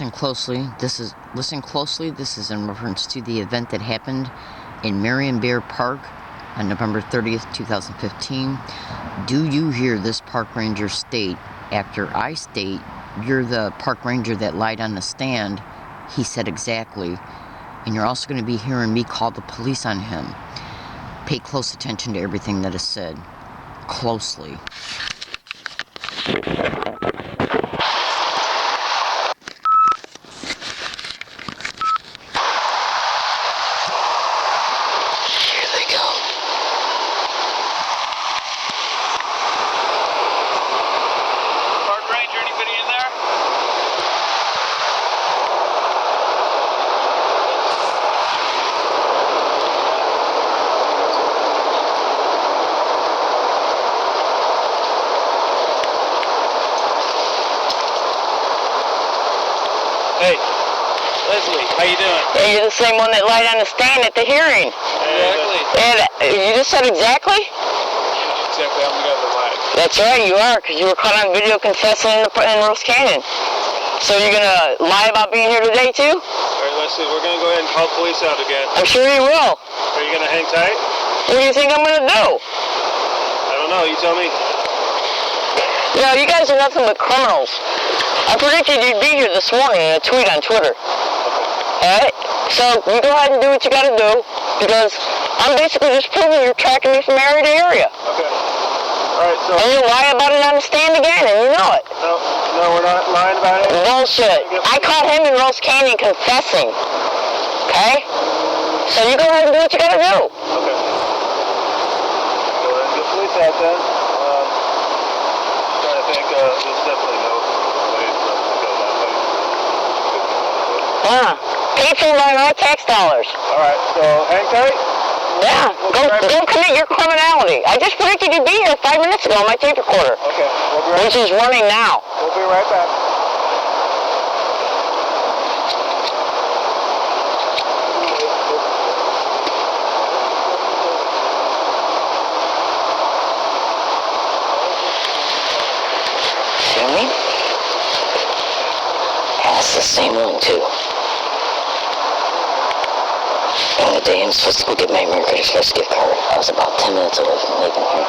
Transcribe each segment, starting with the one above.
Listen closely. This is in reference to the event that happened in Marion Bear Park on November 30th, 2015. Do you hear this park ranger state, after I state, you're the park ranger that lied on the stand? He said exactly. And you're also going to be hearing me call the police on him. Pay close attention to everything that is said. Closely. Hey, Leslie, how you doing? Yeah, you're the same one that lied on the stand at the hearing. Exactly. And you just said exactly? Exactly, I'm the guy that lied. That's right, you are, because you were caught on video confessing in Rose Canyon. So you're going to lie about being here today, too? All right, Leslie, we're going to go ahead and call police out again. I'm sure you will. Are you going to hang tight? What do you think I'm going to do? I don't know, you tell me. You know, you guys are nothing but criminals. I predicted you'd be here this morning in a tweet on Twitter. Alright? So, you go ahead and do what you gotta do, because I'm basically just proving you're tracking me from area to area. Okay. Alright, so... And you lie about it on the stand again, and you know it. No, we're not lying about it. Bullshit. I caught him in Rose Canyon confessing. Okay? So you go ahead and do what you gotta do. Okay. Go ahead and get police out then. Trying to think, there's definitely no way for us to go that way. Paid for by my tax dollars. Alright, so hang tight. Yeah, go commit your criminality. I just predicted you'd be here 5 minutes ago on my tape recorder. Okay, we'll be right back. Which is running now. We'll be right back. See me? And it's the same one, too. On the day I'm supposed to go get my American Express gift card, I was about 10 minutes away from leaving here.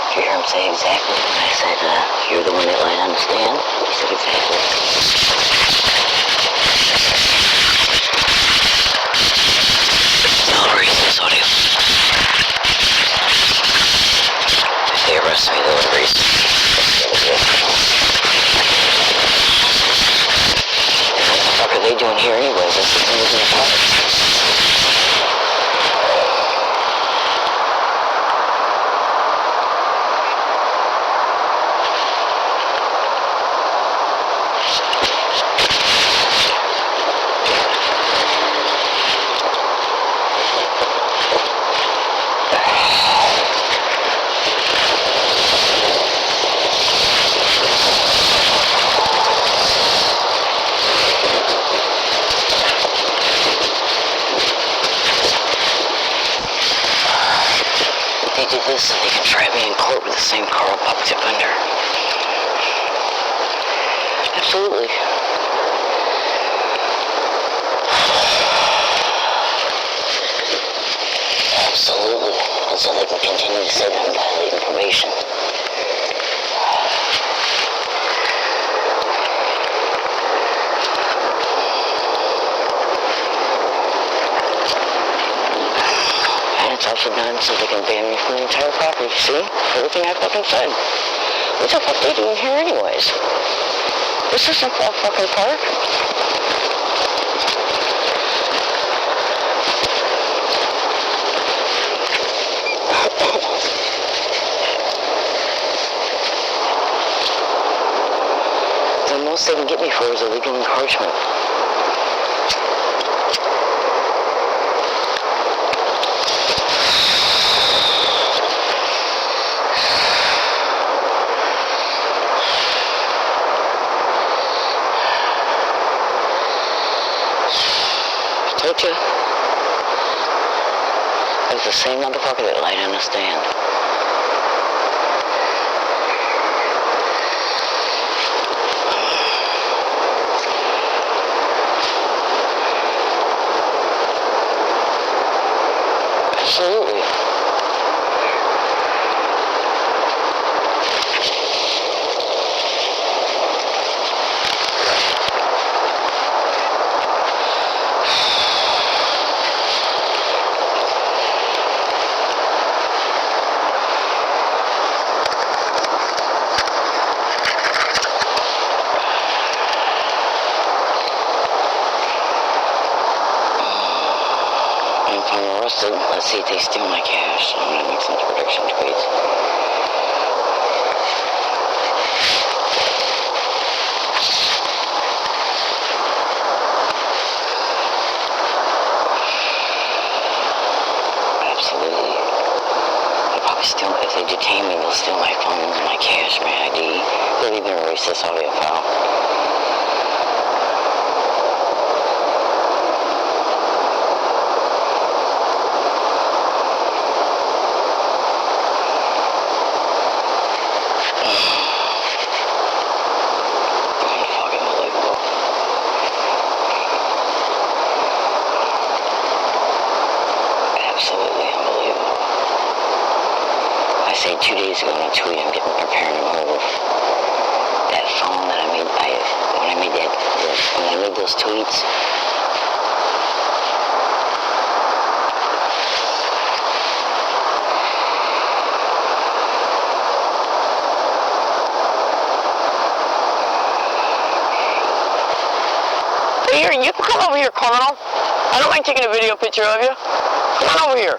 Did you hear him say exactly when I said, you're the one that lied on the stand? He said exactly. I'll erase this audio. If they arrest me, they'll erase me. What the fuck are they doing here anyways? That's the thing in the park. They did this so they can try me in court with the same car I'm up tip under. Absolutely. Absolutely. And so they can continue to say that I'm violating probation. It's also done so they can ban me from the entire property, see? Everything I fucking said. What the fuck are they doing here anyways? This isn't a fucking park. The most they can get me for is illegal encroachment. same motherfucker that lied on the stand. Absolutely. If I'm arrested, let's see if they steal my cash. I'm gonna make some prediction tweets. Absolutely. They'll probably steal, if they detain me, they'll steal my phones, my cash, my ID. They'll even erase this audio file. Absolutely unbelievable. I say 2 days ago in a tweet, I'm preparing to move. That phone that when I made those tweets, here, you can come over here, criminal. I don't mind taking a video picture of you. Come on over here.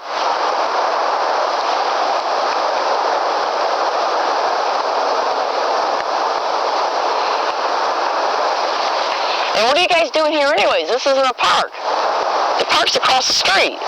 And what are you guys doing here anyways? This isn't a park. The park's across the street.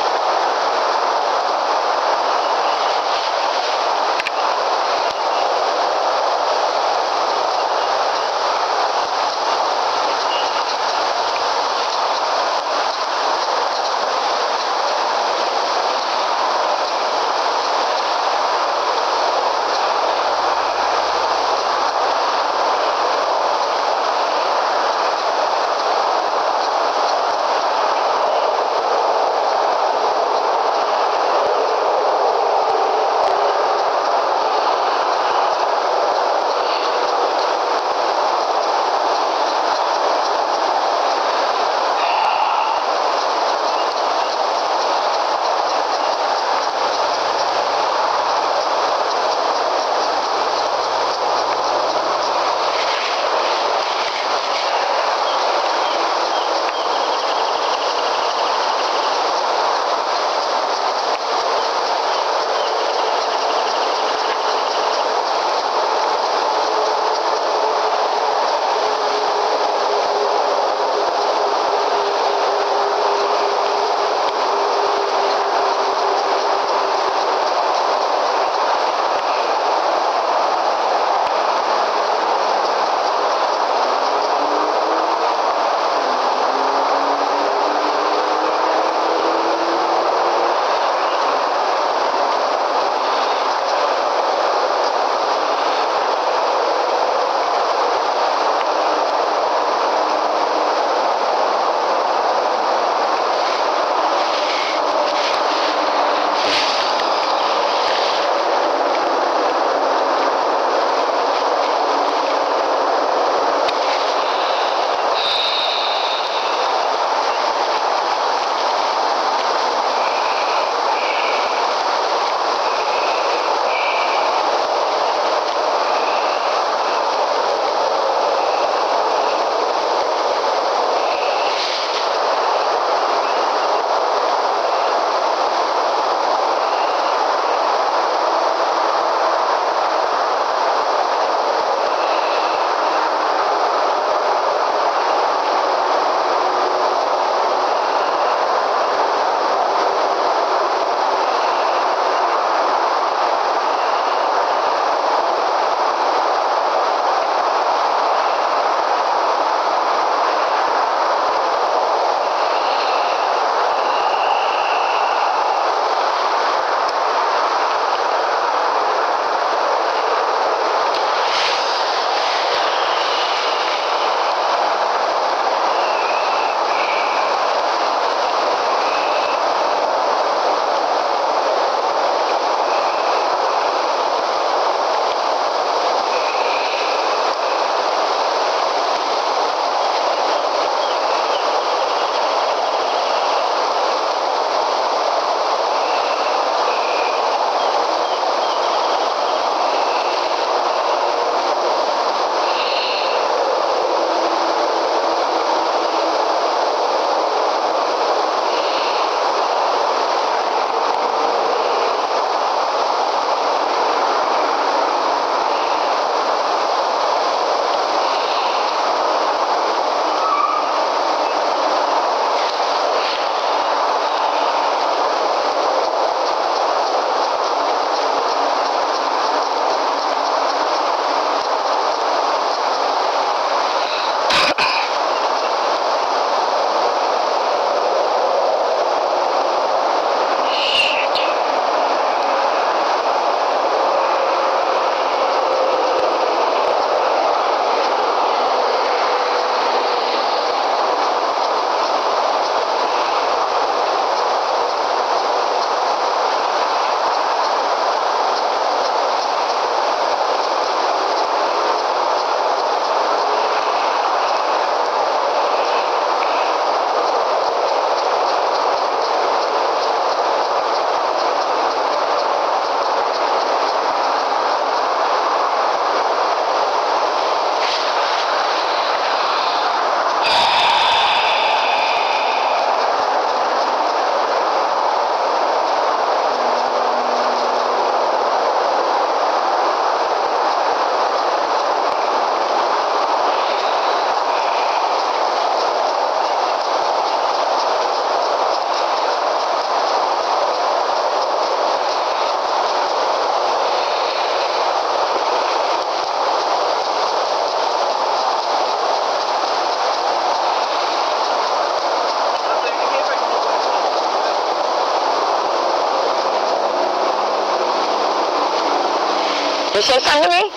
You say something to me? Okay,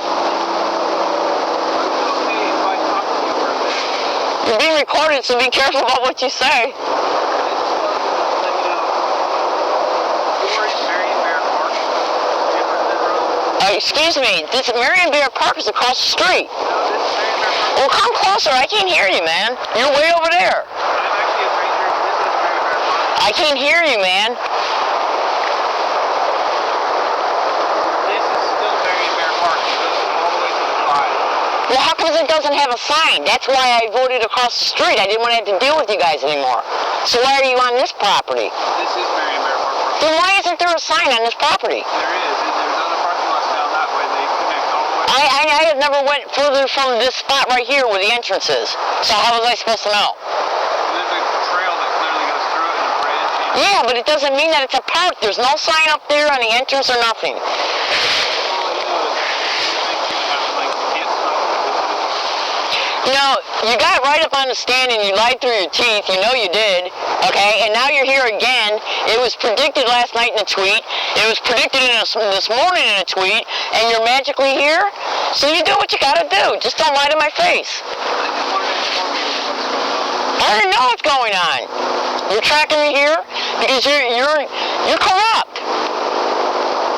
if I talk to you for a minute. You're being recorded, so be careful about what you say. I just wanted to let you know, you're in Marion Bear Park, Jefferson Road. Excuse me, this Marion Bear Park is across the street. No, this is Marion Bear Park. Well, come closer. I can't hear you, man. You're way over there. I'm actually a stranger. This is Marion Bear Park. I can't hear you, man. This is still Marion Bear Park. It goes all the way to the side. Well, how come it doesn't have a sign? That's why I voted across the street. I didn't want to have to deal with you guys anymore. So why are you on this property? This is Marion Bear Park. Then why isn't there a sign on this property? There is, and there's other parking lots down that way. They connect all the way. I have never went further from this spot right here where the entrance is. So how was I supposed to know? There's a trail that clearly goes through it and a bridge. And Yeah, but it doesn't mean that it's a park. There's no sign up there on the entrance or nothing. all I know is things gonna happen. Like, you can't smoke. You know, you got right up on the stand and you lied through your teeth. You know you did. Okay? And now you're here again. It was predicted last night in a tweet. It was predicted this morning in a tweet. And you're magically here? So you do what you gotta do. Just don't lie to my face. I just wanted to inform you of what's going on. I already know what's going on. You're tracking me here because you're corrupt.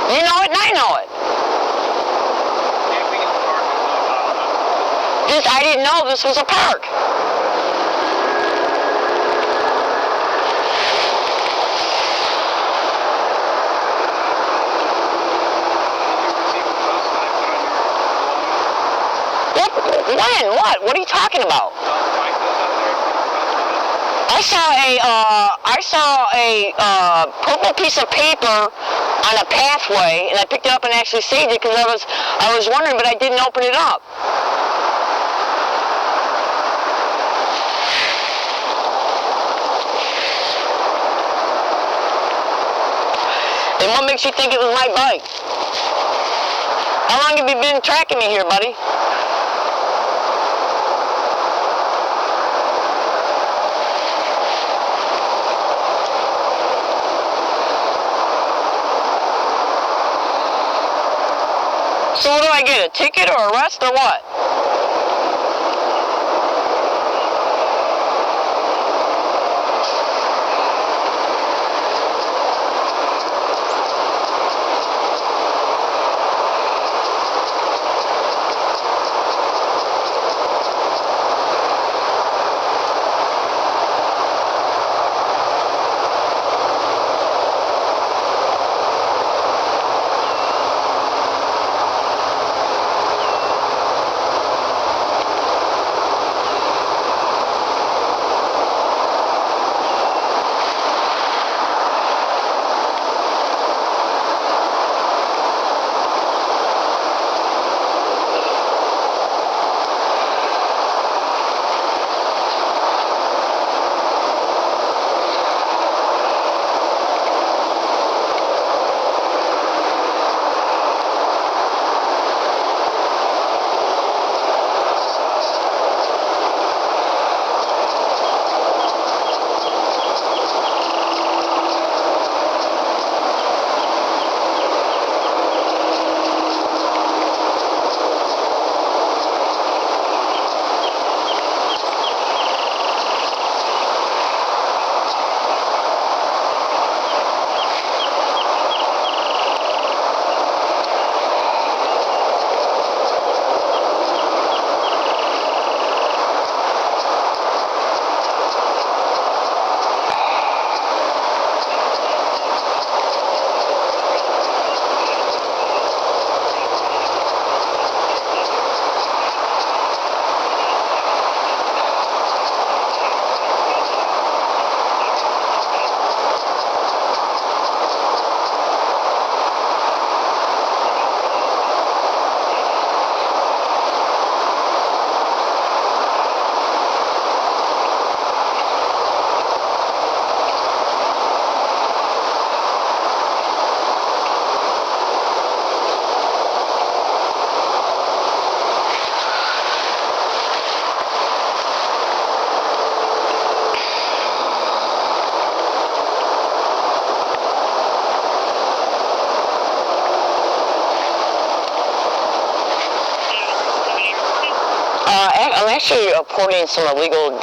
You know it and I know it. Camping in the park is not allowed. I didn't know this was a park. When? What? What are you talking about? I saw a purple piece of paper on a pathway, and I picked it up and actually saved it because I was wondering, but I didn't open it up. And what makes you think it was my bike? How long have you been tracking me here, buddy? So what do I get, a ticket or arrest or what? I'm actually reporting some illegal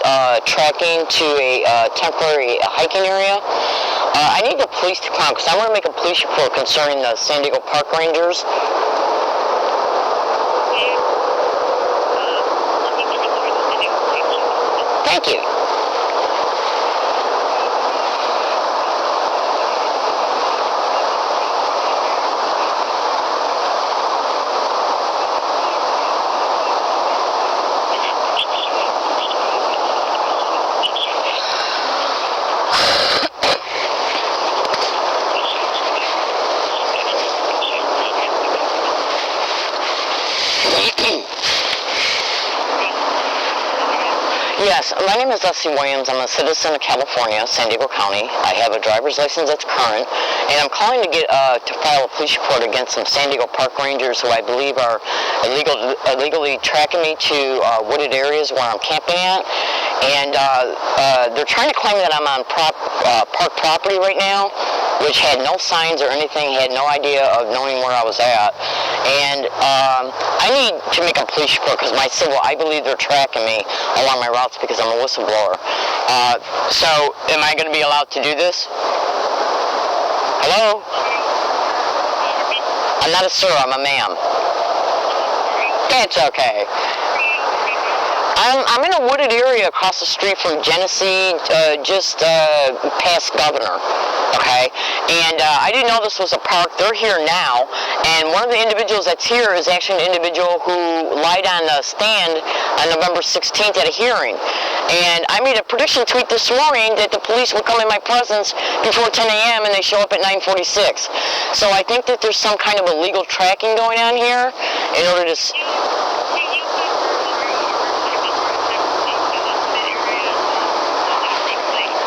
tracking to a temporary hiking area. I need the police to come because I want to make a police report concerning the San Diego Park Rangers. Thank you. Yes, my name is Leslie Williams. I'm a citizen of California, San Diego County. I have a driver's license that's current, and I'm calling to get to file a police report against some San Diego Park Rangers who I believe are illegally tracking me to wooded areas where I'm camping at. And they're trying to claim that I'm on park property right now, which had no signs or anything, had no idea of knowing where I was at. And I need to make a police report because I believe they're tracking me along my routes because I'm a whistleblower. So am I going to be allowed to do this? Hello? I'm not a sir, I'm a ma'am. It's okay. I'm in a wooded area across the street from Genesee, just past Governor, okay? And I didn't know this was a park. They're here now, and one of the individuals that's here is actually an individual who lied on the stand on November 16th at a hearing. And I made a prediction tweet this morning that the police would come in my presence before 10 a.m. and they show up at 9:46. So I think that there's some kind of illegal tracking going on here in order to...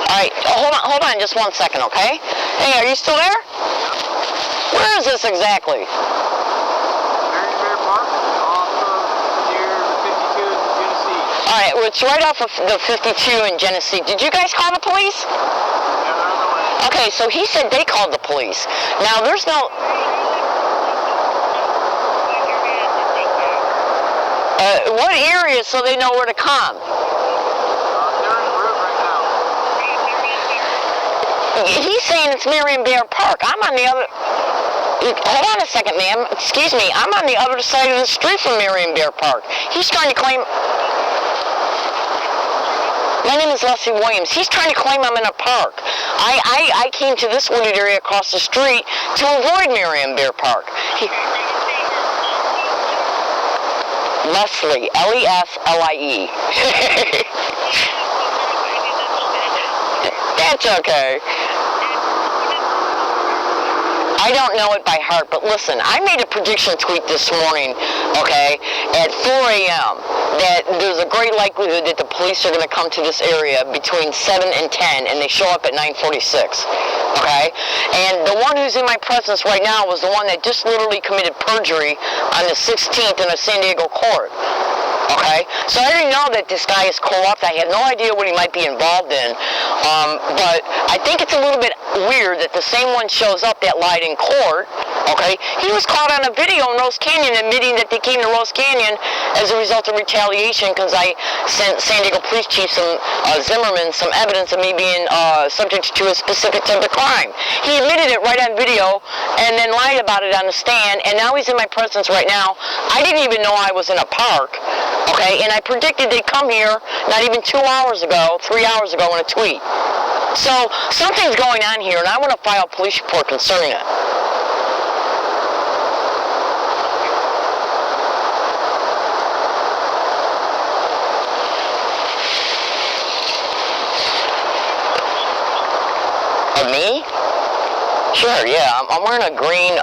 Alright, hold on just 1 second, okay? Hey, are you still there? Where is this exactly? Evidentary Park, off of near the 52 in Genesee. Alright, well, it's right off of the 52 in Genesee. Did you guys call the police? Yeah, they're on the way. Okay, so he said they called the police. Now, there's no... what area so they know where to come? He's saying it's Marion Bear Park. I'm on the other... Hold on a second, ma'am. Excuse me. I'm on the other side of the street from Marion Bear Park. He's trying to claim... My name is Leslie Williams. He's trying to claim I'm in a park. I came to this wooded area across the street to avoid Marion Bear Park. Leslie. Leslie. That's okay. I don't know it by heart, but listen, I made a prediction tweet this morning, okay, at 4 a.m. that there's a great likelihood that the police are going to come to this area between 7 and 10, and they show up at 9:46, okay? And the one who's in my presence right now was the one that just literally committed perjury on the 16th in a San Diego court. Okay, so I already know that this guy is corrupt. I have no idea what he might be involved in, but I think it's a little bit weird that the same one shows up that lied in court. Okay, he was caught on a video in Rose Canyon admitting that they came to Rose Canyon as a result of retaliation because I sent San Diego Police Chief Zimmerman some evidence of me being subject to a specific type of crime. He admitted it right on video and then lied about it on the stand, and now he's in my presence right now. I didn't even know I was in a park. Okay, and I predicted they'd come here not even 2 hours ago, 3 hours ago in a tweet. So something's going on here, and I want to file a police report concerning it. Of me? Sure, yeah. I'm wearing a green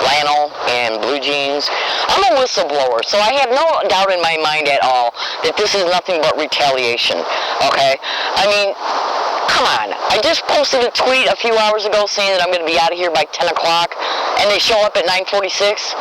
flannel and blue jeans. I'm a whistleblower, so I have no doubt in my mind at all that this is nothing but retaliation, okay? I mean, come on. I just posted a tweet a few hours ago saying that I'm going to be out of here by 10 o'clock, and they show up at 9:46.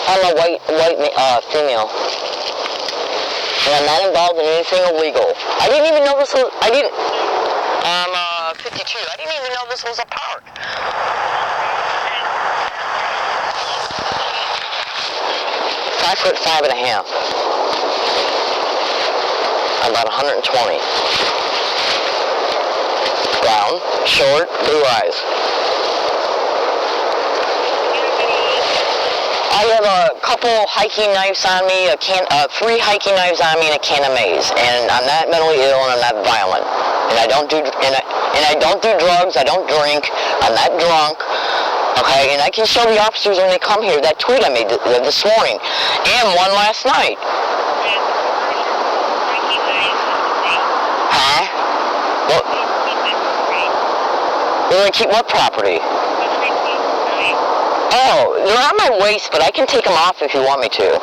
I'm a white female. And I'm not involved in anything illegal. I didn't even know this was, I'm 52. I didn't even know this was a park. 5'5.5". About 120. Brown, short, blue eyes. I have a couple hiking knives on me, 3 hiking knives on me, and a can of maize. And I'm not mentally ill, and I'm not violent. And I don't do drugs. I don't drink. I'm not drunk. Okay, and I can show the officers when they come here that tweet I made this morning, and one last night. Huh? What? Will they keep what property? Oh, they're on my waist, but I can take them off if you want me to.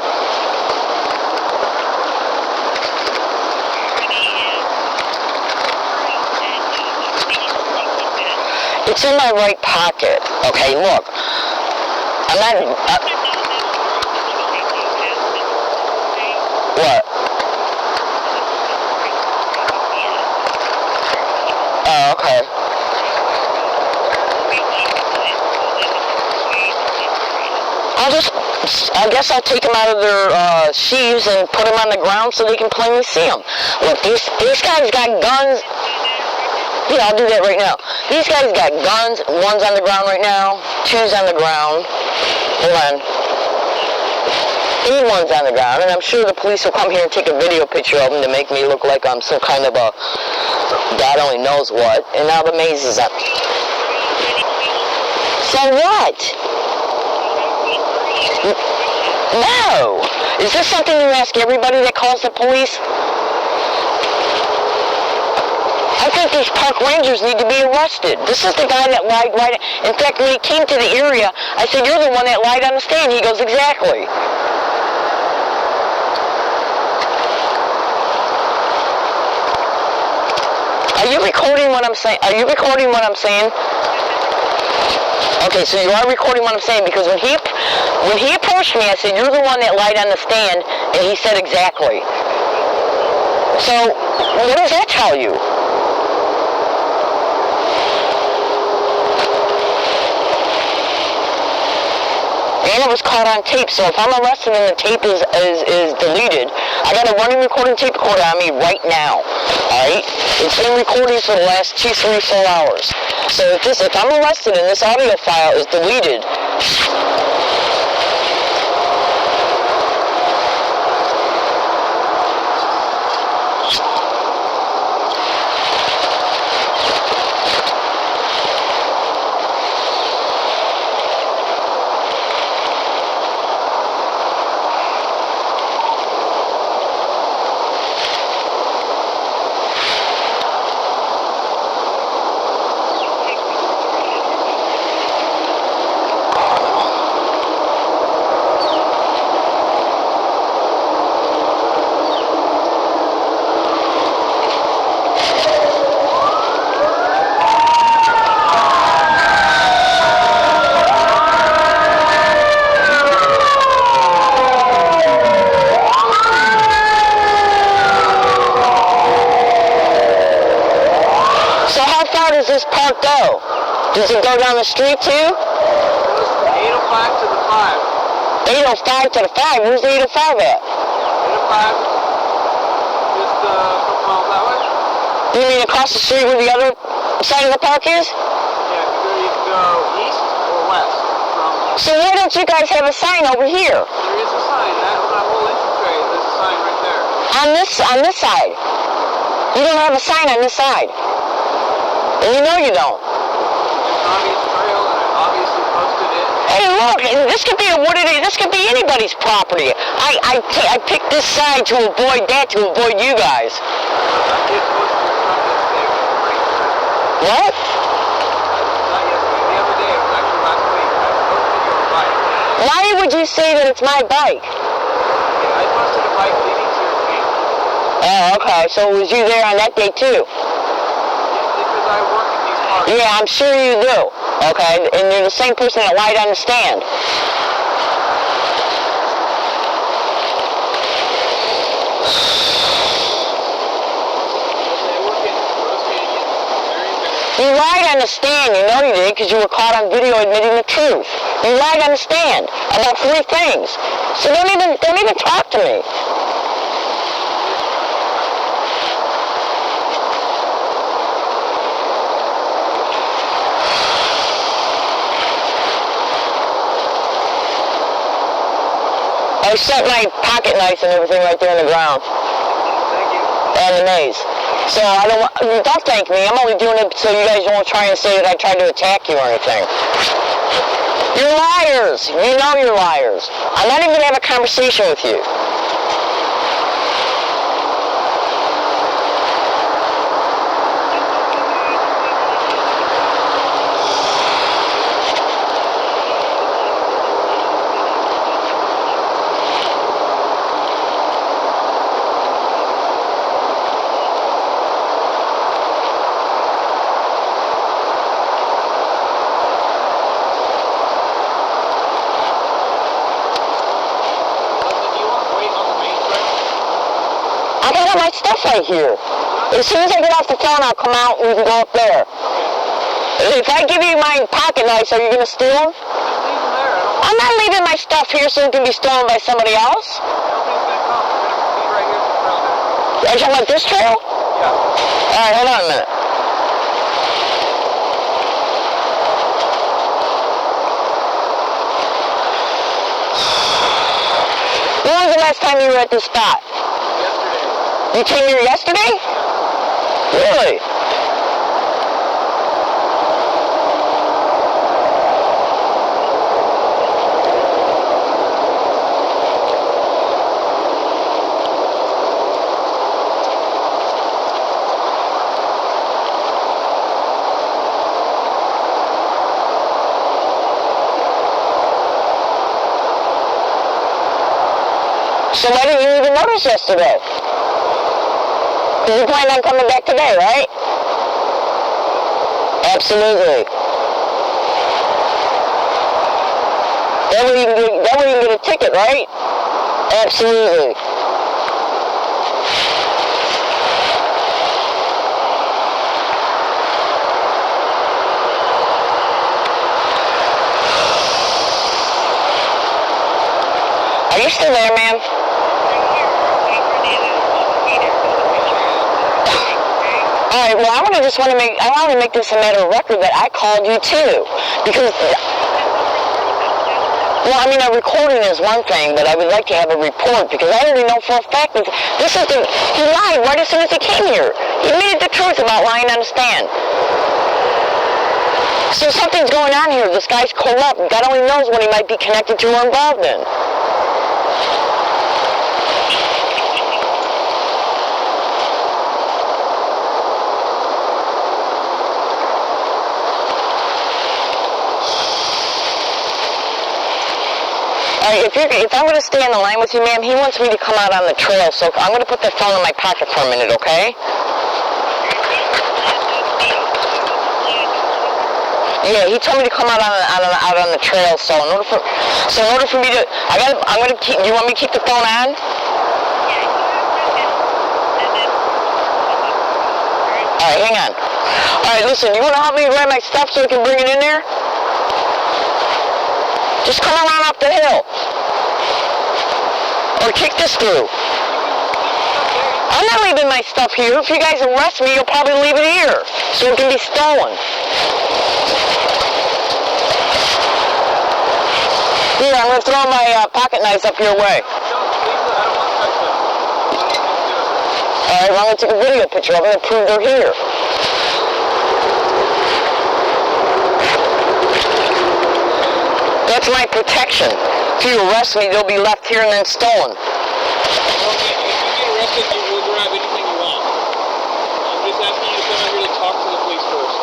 It's in my right pocket. Okay, look. I'm not... what? Oh, okay. I guess I'll take them out of their sheaths and put them on the ground so they can plainly see them. Look, these guys got guns. Yeah, I'll do that right now. These guys got guns. One's on the ground right now. 2's on the ground. Hold on. 8 on the ground, and I'm sure the police will come here and take a video picture of them to make me look like I'm some kind of a God only knows what. And now the maze is up. So what? No. Is this something you ask everybody that calls the police? I think these park rangers need to be arrested. This is the guy that lied right... In fact, when he came to the area, I said, "You're the one that lied on the stand." He goes, "Exactly." Are you recording what I'm saying? Are you recording what I'm saying? Okay, so you are recording what I'm saying, because when he approached me, I said, "You're the one that lied on the stand," and he said, "Exactly." So, what does that tell you? And it was caught on tape, so if I'm arrested and the tape is deleted, I got a running recording tape recorder on me right now, alright? It's been recording for the last 2, 3, 4 hours. So if I'm arrested and this audio file is deleted, does this park go? Does it go down the street too? It goes from 805 to the 5. 805 to the 5? Where's the 805 at? 805, just a couple miles that way. You mean across the street where the other side of the park is? Yeah, you can go east or west. So why don't you guys have a sign over here? There is a sign. That whole entryway, there's a sign right there. On this side? You don't have a sign on this side. And you know you don't. It's an obvious trail, and I obviously posted it. Hey, look, this could be this could be anybody's property. I picked this side to avoid that, to avoid you guys. I did post your stuff yesterday. What? Not yesterday. The other day. It was actually last week. I posted your bike. Why would you say that it's my bike? Yeah, I posted a bike leading to your camp. Oh, okay. So was you there on that day too? I work in these parks. Yeah, I'm sure you do. Okay, and you're the same person that lied on the stand. You lied on the stand. You know you did because you were caught on video admitting the truth. You lied on the stand about 3 things. So don't even talk to me. I set my pocket knife and everything right there on the ground. Thank you. And the maze. So don't thank me. I'm only doing it so you guys won't try and say that I tried to attack you or anything. You're liars. You know you're liars. I'm not even going to have a conversation with you. I got all my stuff right here. As soon as I get off the phone, I'll come out and we can go up there. If I give you my pocket knives, are you going to steal them? I'm not leaving my stuff here so it can be stolen by somebody else. Are you talking about this trail? Yeah. Alright, hold on a minute. When was the last time you were at this spot? Yesterday. You came here yesterday? Really? So why didn't you even notice yesterday? Because you plan on coming back today, right? Absolutely. That way you can get a ticket, right? Absolutely. Are you still there, ma'am? Alright, well I want to make this a matter of record that I called you too. Because well, I mean, a recording is one thing, but I would like to have a report because I already know for a fact that he lied right as soon as he came here. He admitted the truth about lying on the stand. So something's going on here. This guy's corrupt. God only knows what he might be connected to or involved in. If I'm going to stay on the line with you, ma'am, he wants me to come out on the trail, so I'm going to put the phone in my pocket for a minute, okay? Yeah, he told me to come out on the trail, so in order for me to, you want me to keep the phone on? Alright, hang on. Alright, listen, you want to help me grab my stuff so we can bring it in there? Just come around up the hill. Or kick this through. I'm not leaving my stuff here. If you guys arrest me, you'll probably leave it here. So it can be stolen. Here, I'm going to throw my pocket knives up your way. Alright, well, I'm going to take a video picture of them and prove they're here. That's my protection. If you arrest me, they'll be left here and then stolen. If you get arrested, you will grab anything you want. I'm just asking you to come out here to talk to the police first.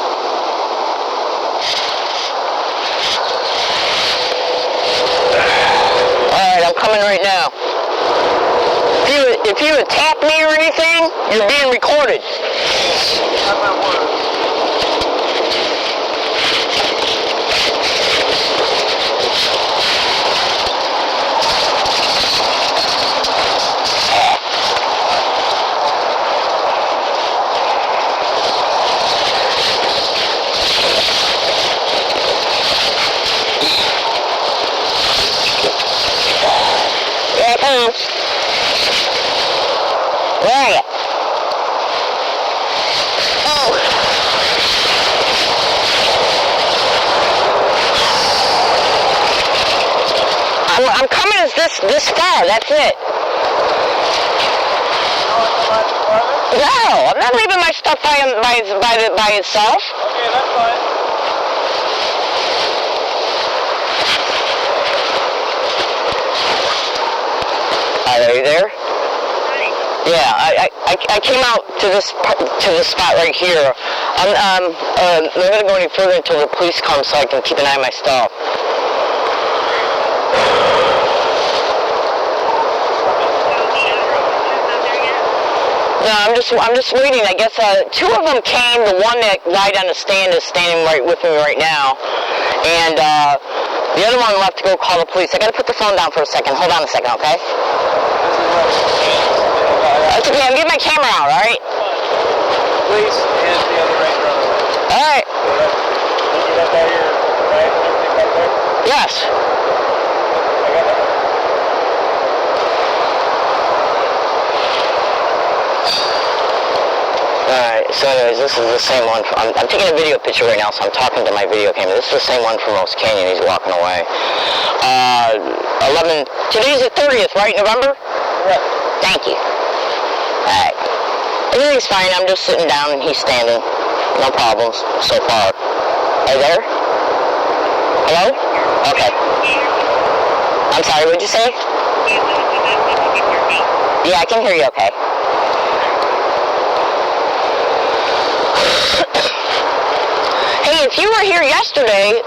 Alright, I'm coming right now. If you attack me or anything, you're being recorded. Have my word. Where are you? Oh. I'm coming as this far. That's it. No, I'm not leaving my stuff by itself. Okay, that's fine. Are you there? Yeah, I came out to this spot right here. I'm not gonna go any further until the police come, so I can keep an eye on my stuff. No, I'm just waiting. I guess two of them came. The one that lied on the stand is standing right with me right now, and the other one left to go call the police. I gotta put the phone down for a second. Hold on a second, okay? That's okay. I'm getting my camera out. All right. Police and the other ranger on the way. All right. Did you have all your right and everything back there? Yes. I got that. Alright, so anyways, this is the same one. I'm taking a video picture right now, so I'm talking to my video camera. This is the same one from Rose Canyon. He's walking away. 11, today's the 30th, right, November? Correct. Thank you. Alright. Everything's fine. I'm just sitting down and he's standing. No problems so far. Are you there? Hello? Okay. I'm sorry, what'd you say? Yeah, I can hear you okay. Hey, if you were here yesterday,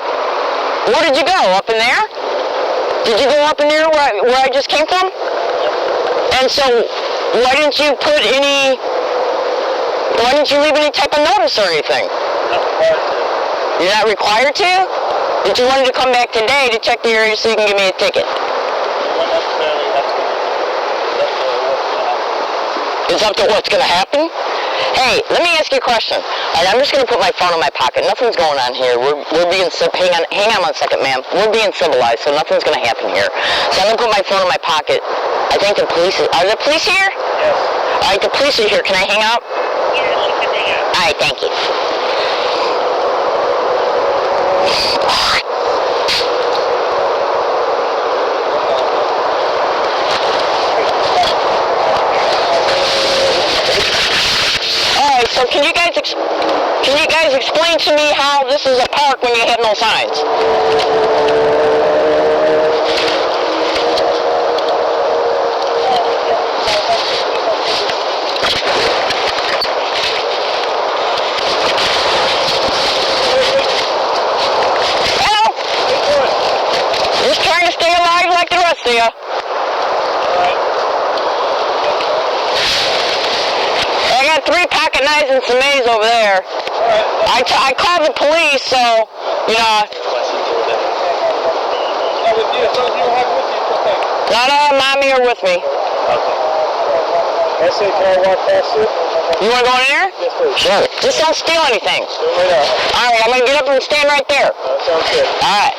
where did you go? Up in there? Did you go up in there where I just came from? And so, why didn't you leave any type of notice or anything? You're not required to? But you wanted to come back today to check the area so you can give me a ticket. It's up to what's going to happen? Hey, let me ask you a question. All right, I'm just going to put my phone in my pocket. Nothing's going on here. We're being hang on 1 second, ma'am. We're being civilized, so nothing's going to happen here. So I'm going to put my phone in my pocket. I think the police are the police here? Yes. All right, the police are here. Can I hang out? Yes, you can hang out. All right, thank you. Alright, so can you guys explain to me how this is a park when you have no signs? Hello? Just trying to stay alive like the rest of you. I got 3 pocket knives and some maize over there. I called the police, so, you know. No, mommy are with me. I say, can I walk past you? You want to go in there? Yes, please. Sure. Just don't steal anything. Right now. All right, I'm going to get up and stand right there. Sounds good. All right.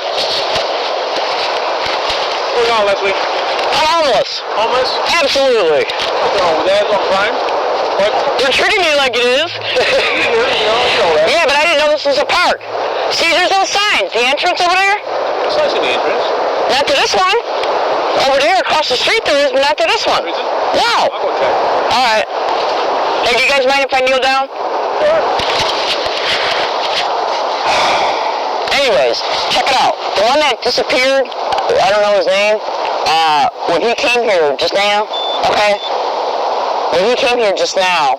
What's going on, Leslie? I'm homeless. Homeless? Absolutely. What's going on with that? On crime? What? You're treating me like it is. Yeah, but I didn't know this was a park. See, there's no signs. The entrance over there? There's signs in the entrance. Not to this one. Over there across the street there is, but not to this one. Is it? No. I'll go check. All right. Hey, do you guys mind if I kneel down? Sure. Anyways, check it out. The one that disappeared, I don't know his name, when he came here just now, okay? When he came here just now,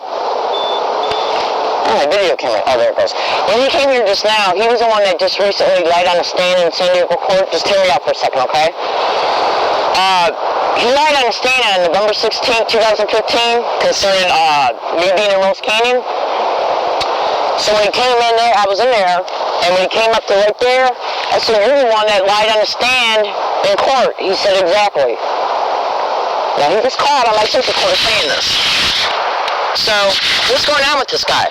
oh, my video camera, oh, there it goes. When he came here just now, he was the one that just recently lied on a stand in San Diego court. Just hear me out for a second, okay? He lied on a stand on November 16, 2015, concerning me being in Rose Canyon. So when he came in there, I was in there, and when he came up to right there, I said, you're the one that lied on the stand in court. He said, exactly. Now, he just called on my sister for saying this. So, what's going on with this guy?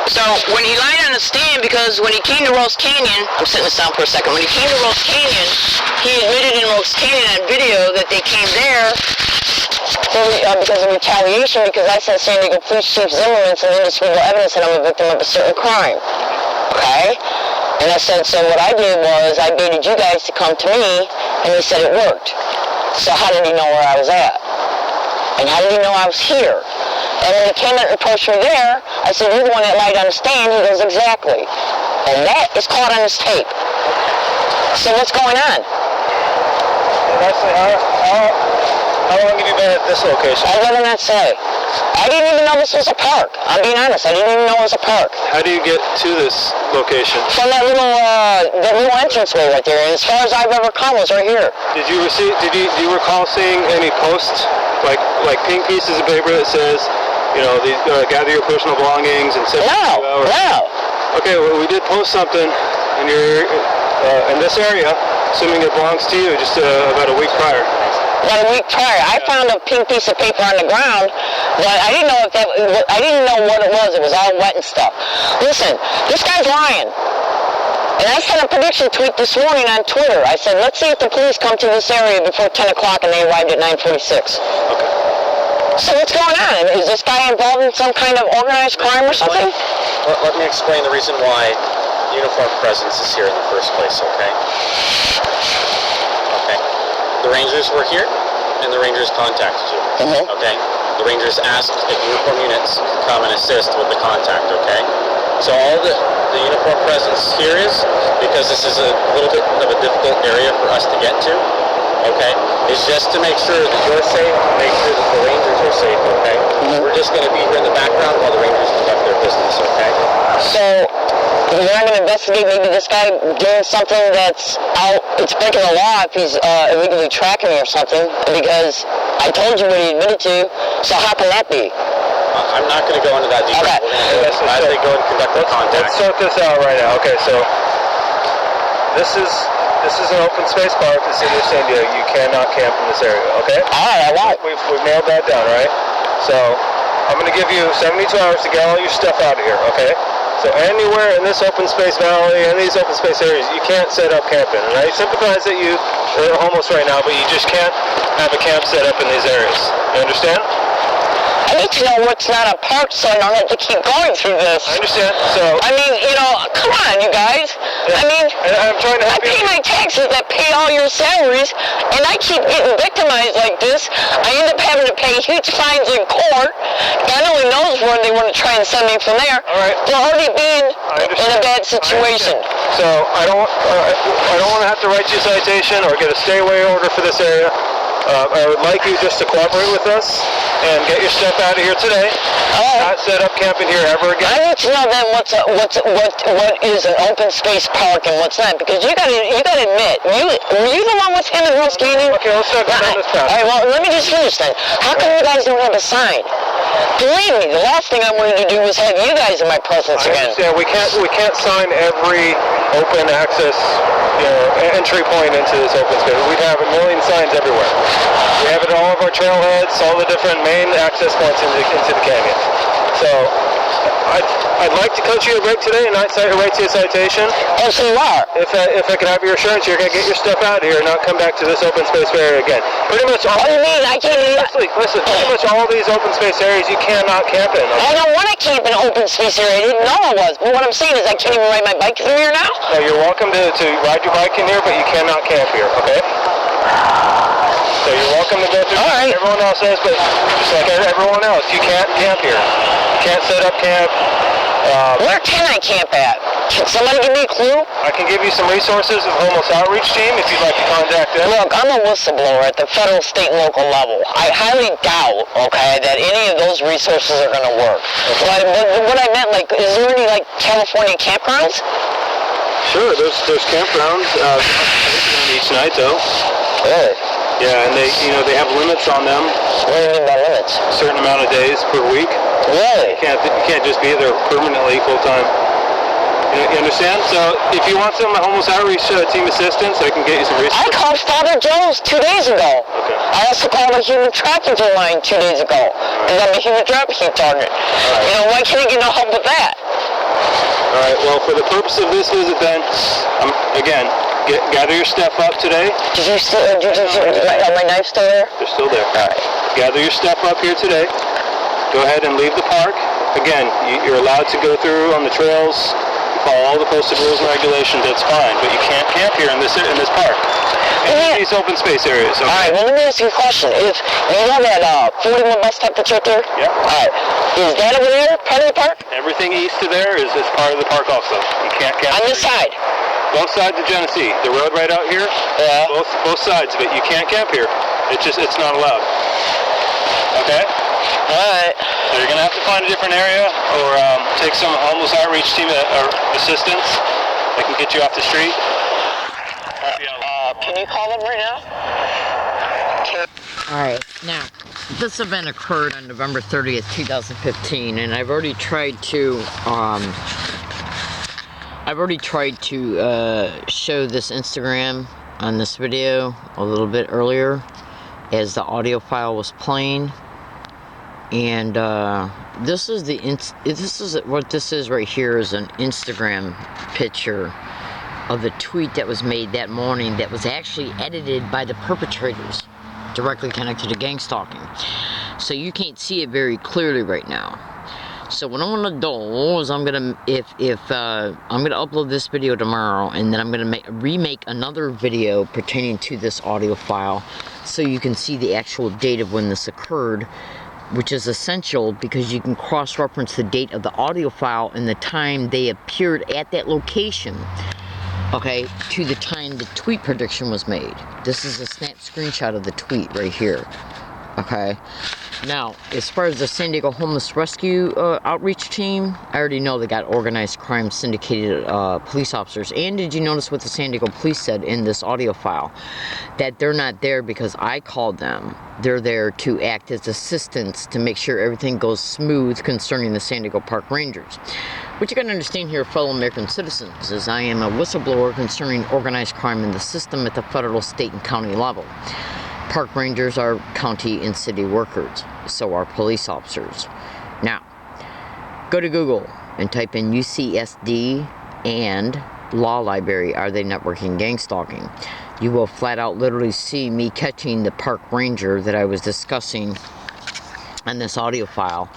So when he lied on the stand, because when he came to Rose Canyon, I'm sitting this down for a second. When he came to Rose Canyon, he admitted in Rose Canyon on video that they came there because of retaliation, because I sent San Diego Police Chief Zimmerman some indisputable evidence that I'm a victim of a certain crime. Okay? And I said, so what I did was I baited you guys to come to me, and he said it worked. So how did he know where I was at? And how did he know I was here? And when he came and approached me there, I said, you're the one that lied on the stand. He goes, exactly. And that is caught on his tape. So what's going on? How long have you been at this location? I'd rather not say. I didn't even know this was a park. I'm being honest. I didn't even know it was a park. How do you get to this location? From that little entranceway right there. And as far as I've ever come was right here. Did you recall seeing any posts, like pink pieces of paper that says, gather your personal belongings and 72 hours? No. Okay, well, we did post something in this area, assuming it belongs to you, just about a week prior. About a week prior, I found a pink piece of paper on the ground, but I didn't know I didn't know what it was. It was all wet and stuff. Listen, this guy's lying. And I sent a prediction tweet this morning on Twitter. I said, let's see if the police come to this area before 10 o'clock, and they arrived at 9:46. Okay. So what's going on? Is this guy involved in some kind of organized crime or something? Let me explain the reason why uniform presence is here in the first place, okay? Okay. The Rangers were here, and the Rangers contacted you, okay? The Rangers asked if uniform units could come and assist with the contact, okay? So all the uniform presence here is, because this is a little bit of a difficult area for us to get to, okay, is just to make sure that you're safe, make sure that the Rangers are safe, okay? We're just going to be here in the background while the Rangers conduct their business, okay? So you're not going to investigate maybe this guy doing something that's out, it's breaking the law if he's illegally tracking me or something, because I told you what he admitted to, so how can that be? I'm not going to go into that detail. Okay. As they go and conduct their contact. Let's sort this out right now. Okay, so this is an open space park in the city of San Diego. You cannot camp in this area, okay? All right, I won't. We've nailed that down, right? So I'm going to give you 72 hours to get all your stuff out of here, okay? So anywhere in this open space valley, in these open space areas, you can't set up camping. And I sympathize that you are homeless right now, but you just can't have a camp set up in these areas. You understand? I need to know what's not a park so I don't have to keep going through this. I understand. So I mean, come on, you guys. Yeah. I mean, I'm trying to help I pay my taxes that pay all your salaries, and I keep getting victimized like this. I end up having to pay huge fines in court. God only knows where they want to try and send me from there. All right. They're already being in a bad situation. So I don't want to have to write you a citation or get a stay away order for this area. I would like you just to cooperate with us and get your stuff out of here today. Not set up camping here ever again. I need to know then what is an open space park and what's not, because you gotta admit, were you the one with him in Rose Canyon? Okay, let's not go down this path. All right, well, let me just finish then. How come you guys don't have a sign? Believe me, the last thing I wanted to do was have you guys in my presence I again. understand. We can't sign every open access entry point into this open space. We'd have a million signs everywhere. We have it at all of our trailheads, all the different main access points into the canyon. So I'd like to cut you a break today and not write you a citation. Oh, so you are? If I can have your assurance, you're going to get your stuff out of here and not come back to this open space area again. Pretty much all. What do you mean? I can't even... Listen, pretty much all these open space areas you cannot camp in. Okay? I don't want to camp in an open space area. I didn't know I was. But what I'm saying is I can't even ride my bike through here now? No, you're welcome to ride your bike in here, but you cannot camp here, okay? So you're welcome to go through like everyone else is, but just like everyone else, you can't camp here. You can't set up camp. Where can I camp at? Can somebody give me a clue? I can give you some resources of homeless outreach team if you'd like to contact them. Look, I'm a whistleblower at the federal, state, and local level. I highly doubt, that any of those resources are going to work. But what I meant, is there any, California campgrounds? Sure, there's campgrounds each night, though. Really? Yeah, and they have limits on them. What do you mean by limits? A certain amount of days per week. Really? You can't just be there permanently full time. You understand? So if you want some homeless outreach team assistance, I can get you some resources. I called Father Jones 2 days ago. Okay. I also called a human trafficking line 2 days ago. Because I'm a human trafficking target. You know, why can't I get no help with that? All right, well, for the purpose of this visit then, again, gather your stuff up today. Did you still, are my knife still there? They're still there. All right. Gather your stuff up here today. Go ahead and leave the park. Again, you're allowed to go through on the trails, follow all the posted rules and regulations, that's fine, but you can't camp here in this park. In these open space areas. Okay? All right, well, let me ask you a question. If you know that 41 bus stop that's right there? Yeah. All right. Is that over there part of the park? Everything east of there is part of the park also. You can't camp On this side? Both sides of Genesee. The road right out here, yeah. Both sides of it. You can't camp here. It's not allowed. Okay? Alright. So you're going to have to find a different area or take some homeless outreach team or assistance that can get you off the street. Can you call them right now? Alright, now, this event occurred on November 30th, 2015, and I've already tried to show this Instagram on this video a little bit earlier as the audio file was playing. And this is what this is right here is an Instagram picture of the tweet that was made that morning that was actually edited by the perpetrators directly connected to gang stalking. So you can't see it very clearly right now. So what I'm gonna do is I'm gonna upload this video tomorrow, and then I'm gonna remake another video pertaining to this audio file so you can see the actual date of when this occurred, which is essential because you can cross-reference the date of the audio file and the time they appeared at that location, okay, to the time the tweet prediction was made. This is a snap screenshot of the tweet right here, okay? Now, as far as the San Diego Homeless Rescue outreach team, I already know they got organized crime syndicated police officers. And did you notice what the San Diego police said in this audio file? That they're not there because I called them. They're there to act as assistants to make sure everything goes smooth concerning the San Diego Park Rangers. What you gotta understand here, fellow American citizens, is I am a whistleblower concerning organized crime in the system at the federal, state, and county level. Park rangers are county and city workers, so are police officers. Now, go to Google and type in UCSD and Law Library, are they networking gang stalking? You will flat out literally see me catching the park ranger that I was discussing on this audio file,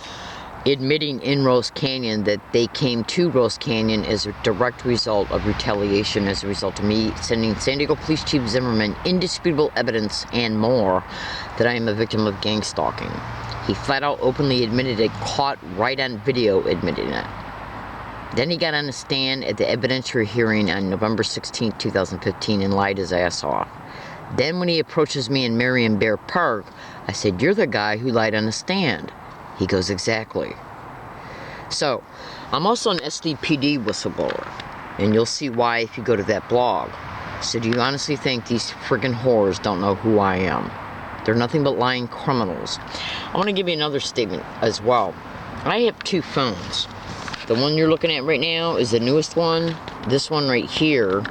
admitting in Rose Canyon that they came to Rose Canyon as a direct result of retaliation, as a result of me sending San Diego Police Chief Zimmerman indisputable evidence and more that I am a victim of gang stalking. He flat out openly admitted it, caught right on video admitting it. Then he got on the stand at the evidentiary hearing on November 16, 2015 and lied his ass off. Then when he approaches me in Marion Bear Park, I said, "You're the guy who lied on the stand." He goes, "Exactly." So, I'm also an SDPD whistleblower, and you'll see why if you go to that blog. So do you honestly think these friggin' whores don't know who I am? They're nothing but lying criminals. I want to give you another statement as well. I have two phones. The one you're looking at right now is the newest one. This one right here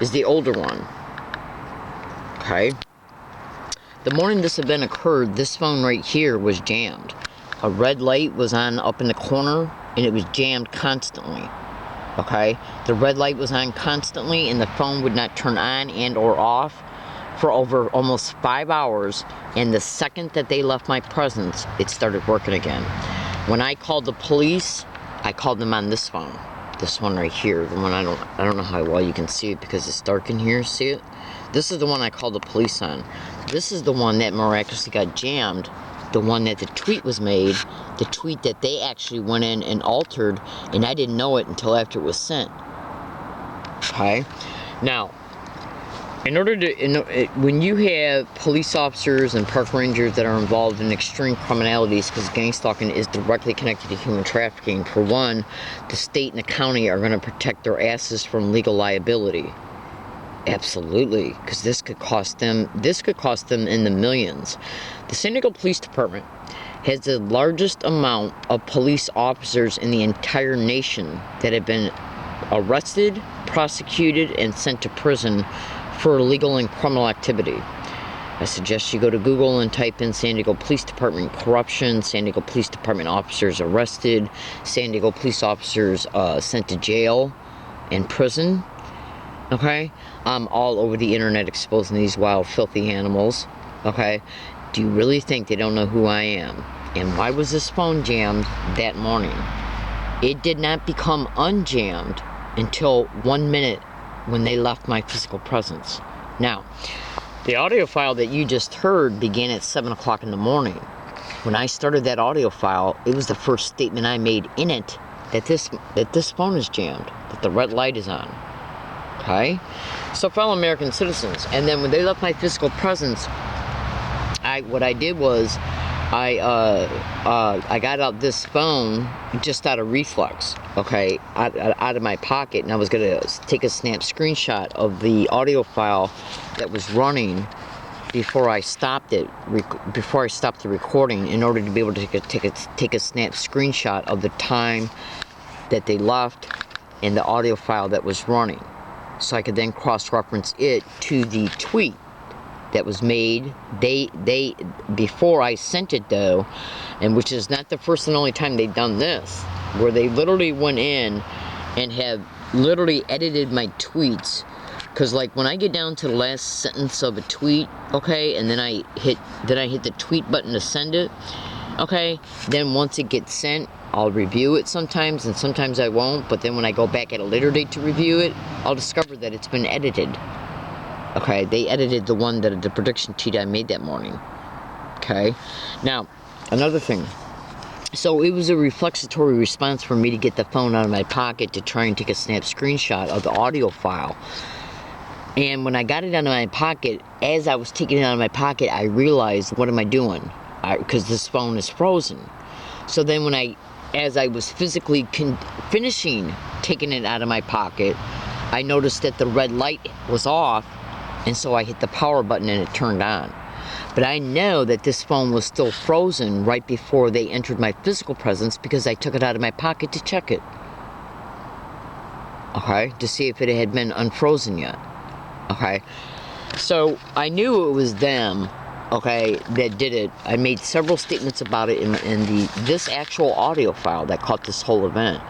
is the older one. Okay? The morning this event occurred, this phone right here was jammed. A red light was on up in the corner, and it was jammed constantly. Okay? The red light was on constantly, and the phone would not turn on and or off for over almost 5 hours, and the second that they left my presence, it started working again. When I called the police, I called them on this phone. This one right here, the one I don't know how well you can see it because it's dark in here, see it? This is the one I called the police on. This is the one that miraculously got jammed. The one that the tweet was made, the tweet that they actually went in and altered, and I didn't know it until after it was sent. Okay? Now, in order to, when you have police officers and park rangers that are involved in extreme criminalities, because gang stalking is directly connected to human trafficking, for one, the state and the county are going to protect their asses from legal liability. Absolutely, because this could cost them in the millions. The San Diego Police Department has the largest amount of police officers in the entire nation that have been arrested, prosecuted, and sent to prison for illegal and criminal activity. I suggest you go to Google and type in San Diego Police Department corruption, San Diego Police Department officers arrested, San Diego police officers sent to jail and prison. Okay? I'm all over the internet exposing these wild, filthy animals. Okay? Do you really think they don't know who I am? And why was this phone jammed that morning? It did not become unjammed until 1 minute when they left my physical presence. Now, the audio file that you just heard began at 7 o'clock in the morning. When I started that audio file, it was the first statement I made in it that this phone is jammed, that the red light is on. Okay? So, fellow American citizens, and then when they left my physical presence, what I did was I got out this phone just out of reflex, okay, out of my pocket, and I was gonna take a snap screenshot of the audio file that was running before I stopped it, before I stopped the recording, in order to be able to take a snap screenshot of the time that they left and the audio file that was running, so I could then cross-reference it to the tweet that was made before I sent it, though, and which is not the first and only time they've done this, where they literally went in and have literally edited my tweets. Because, like, when I get down to the last sentence of a tweet, okay, and then I hit the tweet button to send it, okay, then once it gets sent, I'll review it sometimes, and sometimes I won't. But then when I go back at a later date to review it, I'll discover that it's been edited. Okay, they edited the prediction tweet I made that morning. Okay, now, another thing. So it was a reflexatory response for me to get the phone out of my pocket to try and take a snap screenshot of the audio file. And when I got it out of my pocket, as I was taking it out of my pocket, I realized, what am I doing? Because this phone is frozen. So then as I was physically finishing taking it out of my pocket, I noticed that the red light was off. And so I hit the power button and it turned on. But I know that this phone was still frozen right before they entered my physical presence, because I took it out of my pocket to check it. Okay, to see if it had been unfrozen yet. Okay, so I knew it was them, okay, that did it. I made several statements about it in this actual audio file that caught this whole event.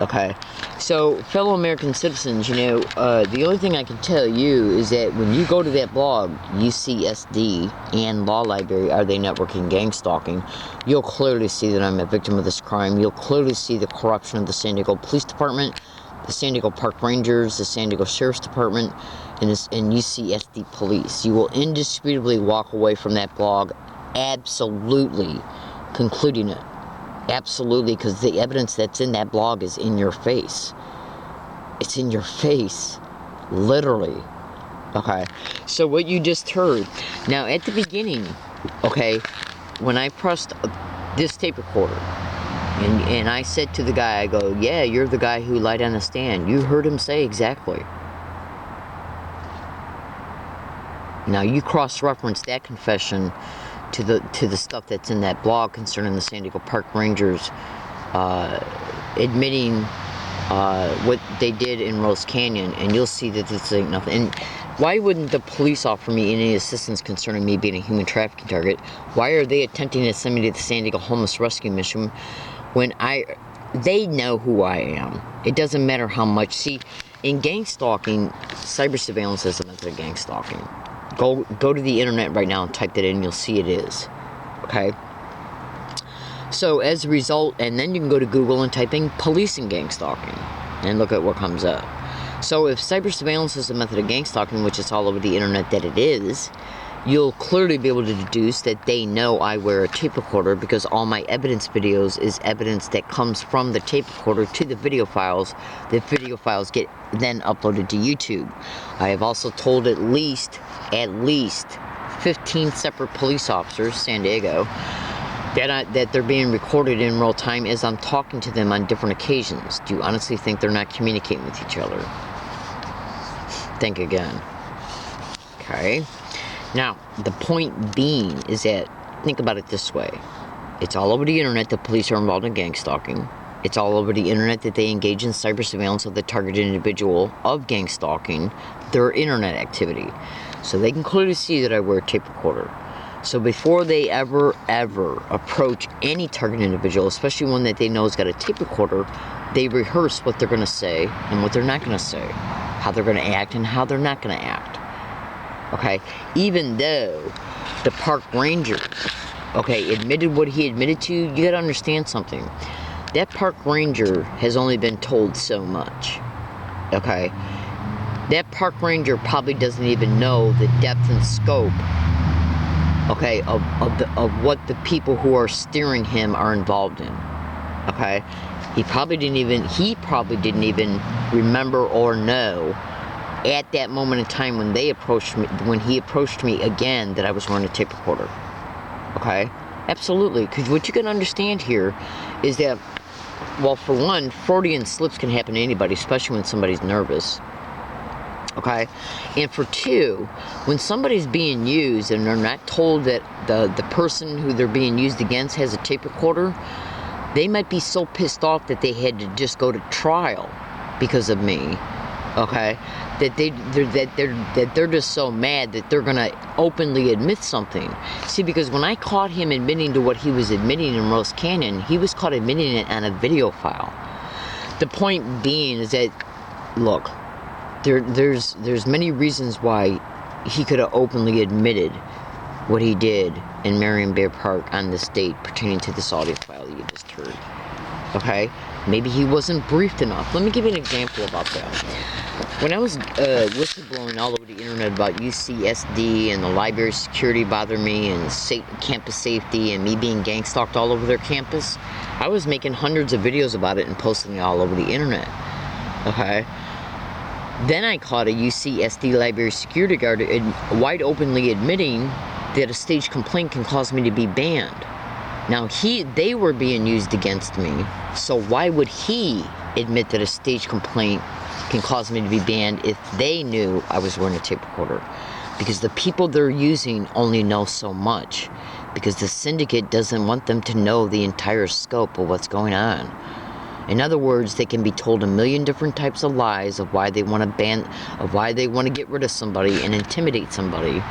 Okay, so fellow American citizens, you know, the only thing I can tell you is that when you go to that blog, UCSD and Law Library, Are They Networking Gang Stalking, you'll clearly see that I'm a victim of this crime. You'll clearly see the corruption of the San Diego Police Department, the San Diego Park Rangers, the San Diego Sheriff's Department, and UCSD Police. You will indisputably walk away from that blog absolutely concluding it. Absolutely, because the evidence that's in that blog is in your face. It's in your face. Literally. Okay. So what you just heard. Now, at the beginning, okay, when I pressed this tape recorder, and I said to the guy, I go, yeah, you're the guy who lied on the stand. You heard him say exactly. Now, you cross-reference that confession to the stuff that's in that blog concerning the San Diego Park Rangers admitting what they did in Rose Canyon, and you'll see that this ain't nothing. And why wouldn't the police offer me any assistance concerning me being a human trafficking target? Why are they attempting to send me to the San Diego Homeless Rescue Mission when they know who I am? It doesn't matter how much. See, in gang stalking, cyber surveillance is a method of gang stalking. Go to the internet right now and type that in, you'll see it is. Okay? So as a result, and then you can go to Google and type in police and gang stalking and look at what comes up. So if cyber surveillance is a method of gang stalking, which is all over the internet that it is, you'll clearly be able to deduce that they know I wear a tape recorder, because all my evidence videos is evidence that comes from the tape recorder to the video files. The video files get then uploaded to YouTube. I have also told at least 15 separate police officers, San Diego, that they're being recorded in real time as I'm talking to them on different occasions. Do you honestly think they're not communicating with each other? Think again. Okay? Now, the point being is that, think about it this way. It's all over the internet that police are involved in gang stalking. It's all over the internet that they engage in cyber surveillance of the targeted individual of gang stalking, their internet activity. So they can clearly see that I wear a tape recorder. So before they ever approach any target individual, especially one that they know has got a tape recorder, they rehearse what they're going to say and what they're not going to say, how they're going to act and how they're not going to act. Okay? Even though the park ranger, okay, admitted what he admitted to, you got to understand something. That park ranger has only been told so much. Okay? That park ranger probably doesn't even know the depth and scope, okay, of what the people who are steering him are involved in. Okay? He probably didn't even remember or know at that moment in time when he approached me again, that I was wearing a tape recorder. Okay? Absolutely. Because what you can understand here is that, well, for one, Freudian slips can happen to anybody, especially when somebody's nervous. Okay? And for two, when somebody's being used and they're not told that the person who they're being used against has a tape recorder, they might be so pissed off that they had to just go to trial because of me. Okay? That they're just so mad that they're gonna openly admit something. See, because when I caught him admitting to what he was admitting in Rose Canyon, he was caught admitting it on a video file. The point being is that, look, there's many reasons why he could have openly admitted what he did in Marion Bear Park on this date pertaining to this audio file that you just heard. Okay? Maybe he wasn't briefed enough. Let me give you an example about that. When I was whistleblowing all over the internet about UCSD and the library security bothering me and campus safety and me being gang stalked all over their campus, I was making hundreds of videos about it and posting it all over the internet. Okay? Then I caught a UCSD library security guard wide openly admitting that a staged complaint can cause me to be banned. Now, they were being used against me, so why would he admit that a staged complaint can cause me to be banned if they knew I was wearing a tape recorder? Because the people they're using only know so much, because the syndicate doesn't want them to know the entire scope of what's going on. In other words, they can be told a million different types of lies of why they want to get rid of somebody and intimidate somebody,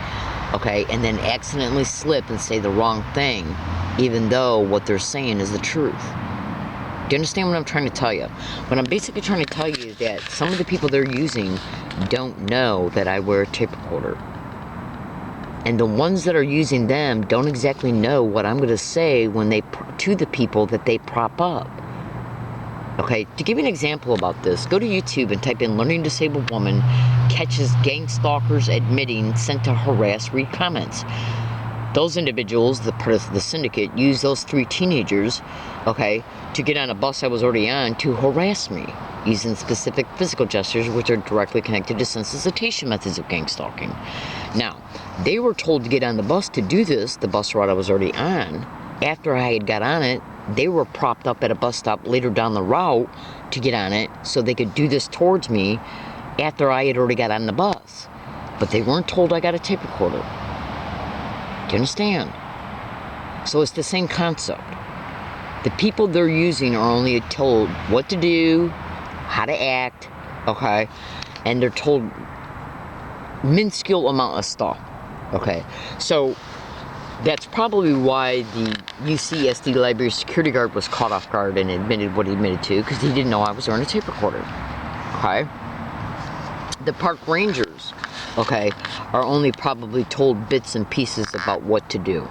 okay, and then accidentally slip and say the wrong thing, even though what they're saying is the truth. Do you understand what I'm trying to tell you? What I'm basically trying to tell you is that some of the people they're using don't know that I wear a tape recorder. And the ones that are using them don't exactly know what I'm going to say to the people that they prop up. Okay, to give you an example about this, go to YouTube and type in "Learning Disabled Woman Catches Gang Stalkers Admitting Sent to Harass," read comments. Those individuals, the part of the syndicate, used those 3 teenagers, okay, to get on a bus I was already on to harass me, using specific physical gestures which are directly connected to sensitization methods of gang stalking. Now, they were told to get on the bus to do this, the bus route I was already on. After I had got on it, they were propped up at a bus stop later down the route to get on it so they could do this towards me after I had already got on the bus. But they weren't told I got a tape recorder. Do you understand? So it's the same concept. The people they're using are only told what to do, how to act, okay? And they're told minuscule amount of stuff, okay? So that's probably why the UCSD library security guard was caught off guard and admitted what he admitted to, because he didn't know I was wearing a tape recorder. Okay? The park rangers, okay, are only probably told bits and pieces about what to do.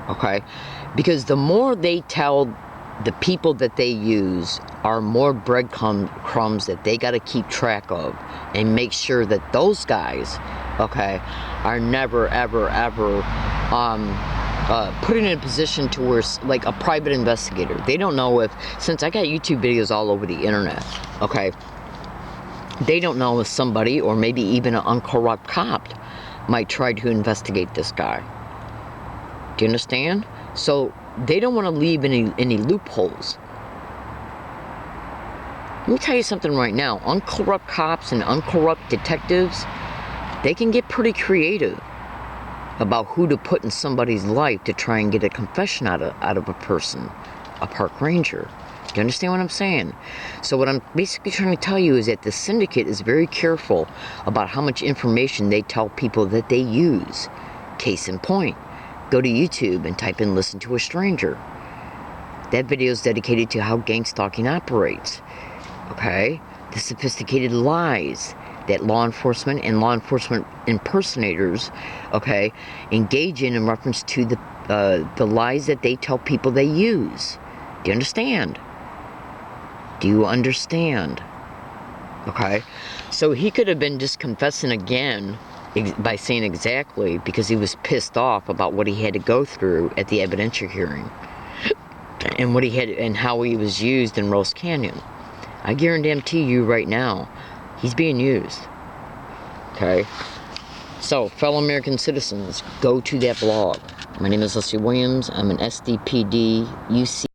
Okay? Because the more they tell the people that they use are more breadcrumbs that they got to keep track of and make sure that those guys, okay, are never, ever, ever put in a position to where, like a private investigator. They don't know if, since I got YouTube videos all over the internet, okay, they don't know if somebody, or maybe even an uncorrupt cop, might try to investigate this guy. Do you understand? So they don't want to leave any loopholes. Let me tell you something right now. Uncorrupt cops and uncorrupt detectives, they can get pretty creative about who to put in somebody's life to try and get a confession out of a person, a park ranger. Do you understand what I'm saying? So what I'm basically trying to tell you is that the syndicate is very careful about how much information they tell people that they use. Case in point, go to YouTube and type in "listen to a stranger." That video is dedicated to how gang stalking operates. Okay? The sophisticated lies that law enforcement and law enforcement impersonators, okay, engage in reference to the lies that they tell people they use. Do you understand? Do you understand? Okay? So he could have been just confessing again by saying exactly, because he was pissed off about what he had to go through at the evidentiary hearing and what he had and how he was used in Rose Canyon. I guarantee you right now, he's being used. Okay? So, fellow American citizens, go to that blog. My name is Leslie Williams. I'm an SDPD UC